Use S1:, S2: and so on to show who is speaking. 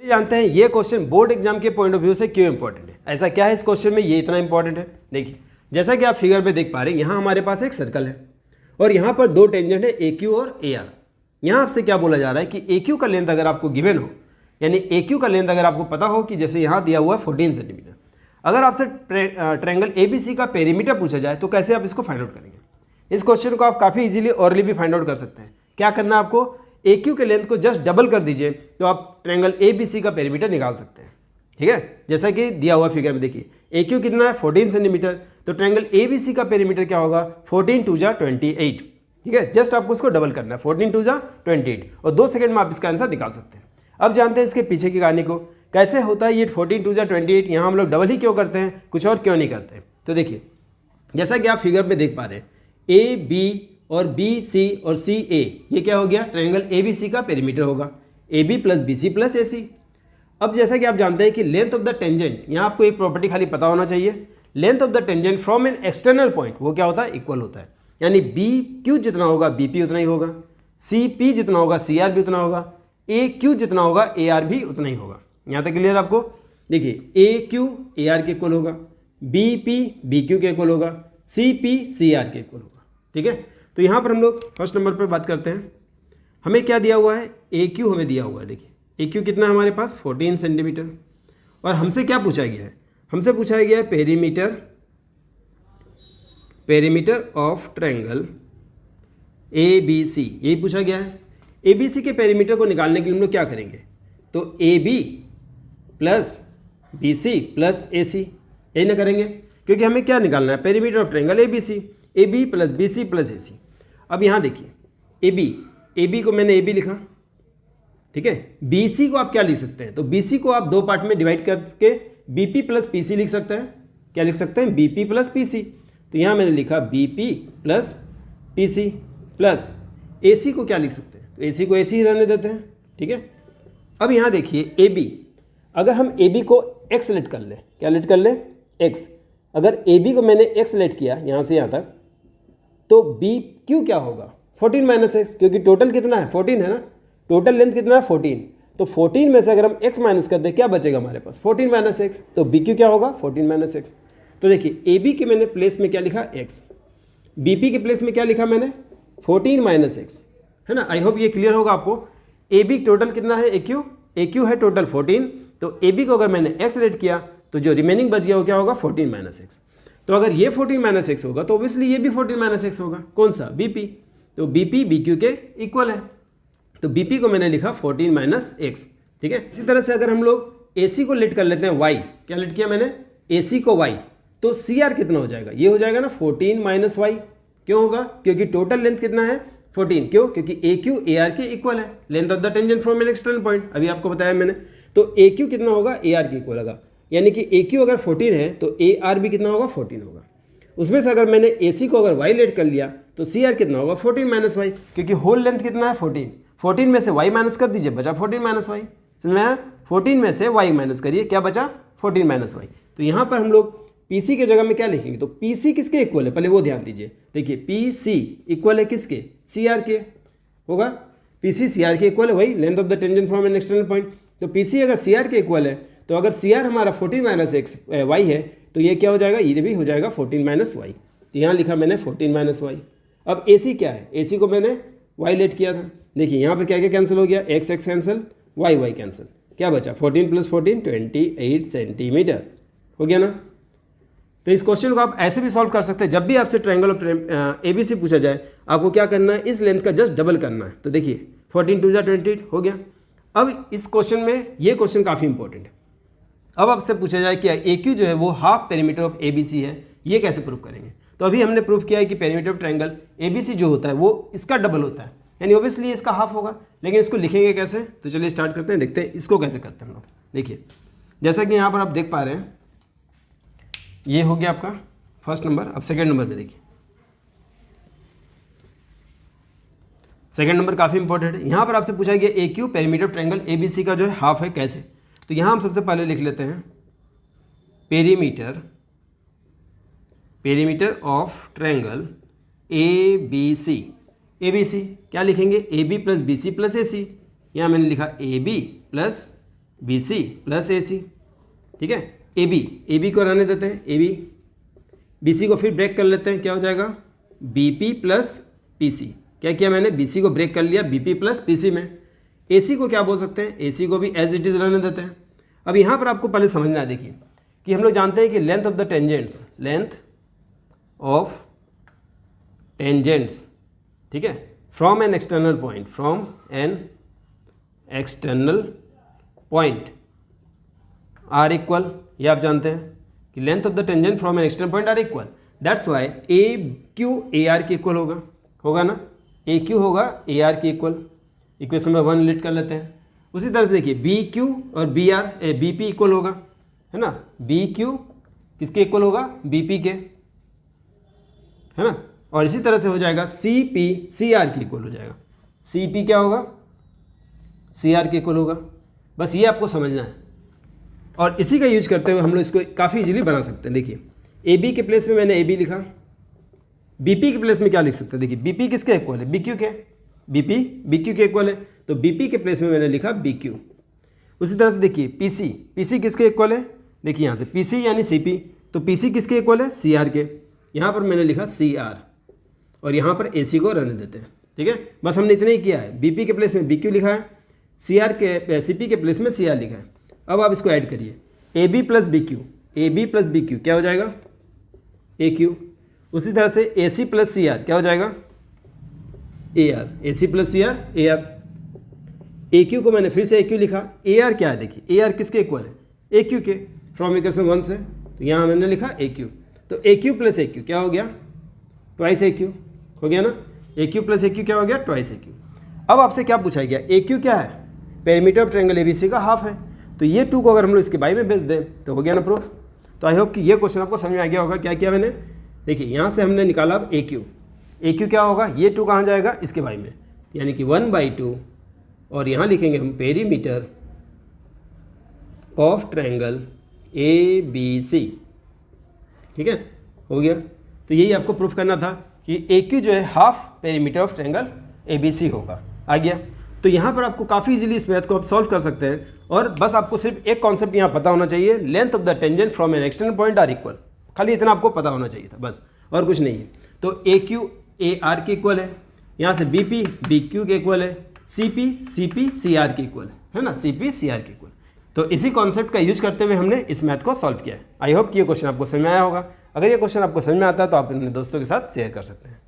S1: जानते हैं ये क्वेश्चन बोर्ड एग्जाम के पॉइंट ऑफ व्यू से क्यों इंपॉर्टेंट है, ऐसा क्या है इस क्वेश्चन में ये इतना इंपॉर्टेंट है। देखिए जैसा कि आप फिगर पे देख पा रहे हैं, यहाँ हमारे पास एक सर्कल है और यहाँ पर दो टेंजेंट है ए क्यू और ए आर। यहाँ आपसे क्या बोला जा रहा है कि ए क्यू का लेंथ अगर आपको गिवन हो, यानी ए क्यू का लेंथ अगर आपको पता हो कि जैसे यहाँ दिया हुआ है 14 सेंटीमीटर, अगर आपसे ट्रायंगल ए बी सी का पेरीमीटर पूछा जाए तो कैसे आप इसको फाइंड आउट करेंगे। इस क्वेश्चन को आप काफ़ी इजीली ऑरली भी फाइंड आउट कर सकते हैं। क्या करना है आपको, ए क्यू के लेंथ को जस्ट डबल कर दीजिए तो आप ट्रायंगल ए बी सी का पेरीमीटर निकाल सकते हैं। ठीक है, जैसा कि दिया हुआ फिगर में देखिए ए क्यू कितना है 14 सेंटीमीटर, तो ट्रायंगल ए बी सी का पेरीमीटर क्या होगा 14 2 जा 28। ठीक है, जस्ट आपको उसको डबल करना है 14 2 जा 28 और 2 सेकंड में आप इसका आंसर निकाल सकते हैं। अब जानते हैं इसके पीछे की कहानी को, कैसे होता है ये 14 2 जा 28, यहाँ हम लोग डबल ही क्यों करते हैं, कुछ और क्यों नहीं करते। तो देखिए जैसा कि आप फिगर में देख पा रहे हैं ए बी और बी सी और सी ए, ये क्या हो गया ट्रायंगल ए बी सी का पेरीमीटर होगा, A B plus B C plus A C. अब जैसा कि आप जानते हैं कि लेंथ ऑफ द टेंजेंट, यहाँ आपको एक प्रॉपर्टी खाली पता होना चाहिए, length of the tangent from an external point वो क्या होता है इक्वल होता है, यानी बी क्यू जितना होगा बी पी उतना ही होगा, सी पी जितना होगा सी आर भी उतना होगा, ए क्यू जितना होगा ए आर भी उतना ही होगा। यहाँ तक क्लियर आपको। देखिए ए क्यू ए आर के इक्वल होगा, बी पी बी क्यू के इक्वल होगा, सी पी सी आर के इक्वल होगा। ठीक है, तो यहाँ पर हम लोग फर्स्ट नंबर पर बात करते हैं। हमें क्या दिया हुआ है, ए क्यू हमें दिया हुआ है। देखिए ए क्यू कितना है हमारे पास 14 सेंटीमीटर, और हमसे क्या पूछा गया है, हमसे पूछा गया है perimeter of triangle A B C, यही पूछा गया है। ए बी सी के पेरीमीटर को निकालने के लिए हम लोग क्या करेंगे, तो A B plus B C plus A C, यही ना करेंगे, क्योंकि हमें क्या निकालना है perimeter of triangle A B C, A B plus B C plus A C. अब यहाँ देखिए ए बी को मैंने ए बी लिखा, ठीक है, बी सी को आप क्या लिख सकते हैं, तो बी सी को आप दो पार्ट में डिवाइड करके B P plus P C लिख सकते हैं। क्या लिख सकते हैं, B P plus P C, तो यहाँ मैंने लिखा B P plus P C plus A C को क्या लिख सकते हैं, तो ए सी को ए सी ही रहने देते हैं। ठीक है, अब यहाँ देखिए ए बी, अगर हम ए बी को एक्स लेट कर ले, क्या लेट कर ले एक्स, अगर ए बी को मैंने एक्स लेट किया यहाँ से यहाँ तक, तो बी क्यू क्या होगा 14 माइनस एक्स, क्योंकि टोटल कितना है 14 है ना, टोटल लेंथ कितना है 14, तो 14 में से अगर हम x माइनस कर दे क्या बचेगा हमारे पास 14 माइनस एक्स, तो बी क्यू क्या होगा 14 माइनस एक्स। तो देखिए ए बी के मैंने प्लेस में क्या लिखा x, बी पी के प्लेस में क्या लिखा मैंने 14 माइनस एक्स, है ना। आई होप ये क्लियर होगा आपको। ए बी टोटल कितना है ए क्यू है टोटल 14, तो ए बी को अगर मैंने x रेट किया तो जो रिमेनिंग बच गया वो क्या होगा 14 माइनस एक्स। तो अगर ये 14 माइनस एक्स होगा तो ऑब्वियसली ये भी 14 माइनस एक्स होगा, कौन सा बी पी, तो बी पी बी क्यू के इक्वल है, तो बी पी को मैंने लिखा 14 माइनस एक्स। ठीक है, इसी तरह से अगर हम लोग ए सी को लेट कर लेते हैं वाई, क्या लेट किया मैंने ए सी को वाई, तो सी आर कितना हो जाएगा, ये हो जाएगा ना 14 माइनस वाई। क्यों होगा, क्योंकि टोटल लेंथ कितना है 14, क्यों, क्योंकि ए क्यू ए आर के इक्वल है, length of the tangent from an external point, अभी आपको बताया मैंने। तो ए क्यू कितना होगा ए आर के इक्वल होगा, यानी कि ए क्यू अगर 14 है तो ए आर भी कितना होगा 14 होगा। उसमें से अगर मैंने ए सी को अगर वाई लेट कर लिया तो सी आर कितना होगा 14 माइनस वाई, क्योंकि होल लेंथ कितना है 14, 14 में से वाई माइनस कर दीजिए बचा 14 माइनस वाई, समझ में आया, 14 में से वाई माइनस करिए क्या बचा 14 माइनस वाई। तो यहाँ पर हम लोग पी सी के जगह में क्या लिखेंगे, तो पी सी किसके इक्वल है पहले वो ध्यान दीजिए। देखिए पी सी इक्वल है किसके, सी आर के होगा, पी सी सी आर के इक्वल है, वही length of the tangent from an external point. तो पी सी अगर सी आर के इक्वल है तो अगर सी आर हमारा 14 माइनस एक्स वाई है तो ये क्या हो जाएगा, ये भी हो जाएगा 14 माइनस वाई, तो यहाँ लिखा मैंने 14 माइनस वाई। अब ए सी क्या है, ए सी को मैंने वाई लेट किया था, देखिए यहाँ पर क्या क्या कैंसिल हो गया, x x cancel y y cancel, क्या बचा 14 प्लस 14 28 सेंटीमीटर हो गया ना। तो इस क्वेश्चन को आप ऐसे भी सॉल्व कर सकते हैं, जब भी आपसे triangle of A B C पूछा जाए आपको क्या करना है, इस लेंथ का जस्ट डबल करना है। तो देखिए 14 2 जा 28 हो गया। अब इस क्वेश्चन में ये क्वेश्चन काफ़ी इंपॉर्टेंट है। अब आपसे पूछा जाए कि ए क्यू जो है वो half perimeter of A B C है, ये कैसे प्रूव करेंगे। तो अभी हमने प्रूव किया है कि perimeter of triangle A B C जो होता है वो इसका डबल होता है, यानी ऑब्वियसली इसका हाफ होगा, लेकिन इसको लिखेंगे कैसे, तो चलिए स्टार्ट करते हैं, देखते हैं इसको कैसे करते हैं हम लोग। देखिए जैसा कि यहाँ पर आप देख पा रहे हैं ये हो गया आपका फर्स्ट नंबर। अब सेकेंड नंबर पे देखिए, सेकेंड नंबर काफ़ी इंपॉर्टेंट है। यहाँ पर आपसे पूछा गया A Q perimeter of triangle A B C का जो है हाफ है कैसे, तो यहाँ हम सबसे पहले लिख लेते हैं perimeter of triangle A B C. A B C क्या लिखेंगे, A B plus B C plus A C, यहाँ मैंने लिखा A B plus BC plus AC, ठीक है। AB को रहने देते हैं, AB BC को फिर ब्रेक कर लेते हैं, क्या हो जाएगा BP प्लस PC। क्या किया मैंने, BC को ब्रेक कर लिया BP प्लस PC में। AC को क्या बोल सकते हैं, AC को भी एज इट इज़ रहने देते हैं। अब यहाँ पर आपको पहले समझना है, देखिए कि हम लोग जानते हैं कि length of the tangents, length of tangents, ठीक है, from an external point, from an external point are equal, ये आप जानते हैं कि length of the tangent from an external point are equal, that's why AQ AR के equal होगा ना, AQ होगा AR के इक्वल। इक्वेशन में 1 लिट कर लेते हैं। उसी तरह से देखिए BQ और BP इक्वल होगा, है ना, BQ किसके इक्वल होगा, BP के, है ना। और इसी तरह से हो जाएगा CP CR के इक्वल हो जाएगा, CP क्या होगा, CR के इक्वल होगा। बस ये आपको समझना है और इसी का यूज करते हुए हम लोग इसको काफ़ी इजीली बना सकते हैं। देखिए AB के प्लेस में मैंने AB लिखा, BP के प्लेस में क्या लिख सकते हैं, देखिए BP किसके इक्वल है, BQ के, BQ के इक्वल है, तो BP के प्लेस में मैंने लिखा BQ। उसी तरह से देखिए PC किसके इक्वल है, देखिए यहाँ से PC यानी CP, तो PC किसके इक्वल है, CR के, यहाँ पर मैंने लिखा CR और यहाँ पर AC को रहने देते हैं, ठीक है। बस हमने इतना ही किया है, BP के प्लेस में BQ लिखा है, CP के प्लेस में CR लिखा है। अब आप इसको ऐड करिए, AB प्लस BQ क्या हो जाएगा, AQ। उसी तरह से AC प्लस CR क्या हो जाएगा, AR, AC plus CR AR। AQ को मैंने फिर से AQ लिखा, AR क्या है, देखिए AR किसके इक्वल है, AQ के, फ्रॉम इक्वेशन 1 से, तो यहाँ मैंने लिखा AQ, तो AQ प्लस AQ क्या हो गया, ट्वाइस AQ हो गया ना, AQ प्लस AQ क्या हो गया, ट्वाइस AQ। अब आपसे क्या पूछा गया, AQ क्या है, पेरीमीटर ऑफ ट्रायंगल ABC का हाफ है, तो ये 2 को अगर हम लोग इसके बाई में भेज दें तो हो गया ना प्रूफ। तो आई होप कि ये क्वेश्चन आपको समझ में आ गया होगा। क्या किया मैंने, देखिए यहाँ से हमने निकाला अब AQ क्या होगा, ये 2 कहाँ जाएगा, इसके बाई में, यानी कि 1/2, और यहाँ लिखेंगे हम पेरीमीटर ऑफ ट्रायंगल ABC, ठीक है, हो गया। तो यही आपको प्रूफ करना था कि AQ जो है half perimeter of triangle ABC होगा, आ गया। तो यहाँ पर आपको काफ़ी इजीली इस मैथ को आप सॉल्व कर सकते हैं और बस आपको सिर्फ एक कॉन्सेप्ट यहाँ पता होना चाहिए, length of the tangent from an external point are equal, खाली इतना आपको पता होना चाहिए था बस, और कुछ नहीं है। तो AQ AR के इक्वल है, यहाँ से BP BQ के इक्वल है, CP CR के इक्वल है ना, CP CR के इक्वल। तो इसी कॉन्सेप्ट का यूज करते हुए हमने इस मैथ को सॉल्व किया है। आई होप कि ये क्वेश्चन आपको समझ में आया होगा। अगर ये क्वेश्चन आपको समझ में आता है तो आप अपने दोस्तों के साथ शेयर कर सकते हैं।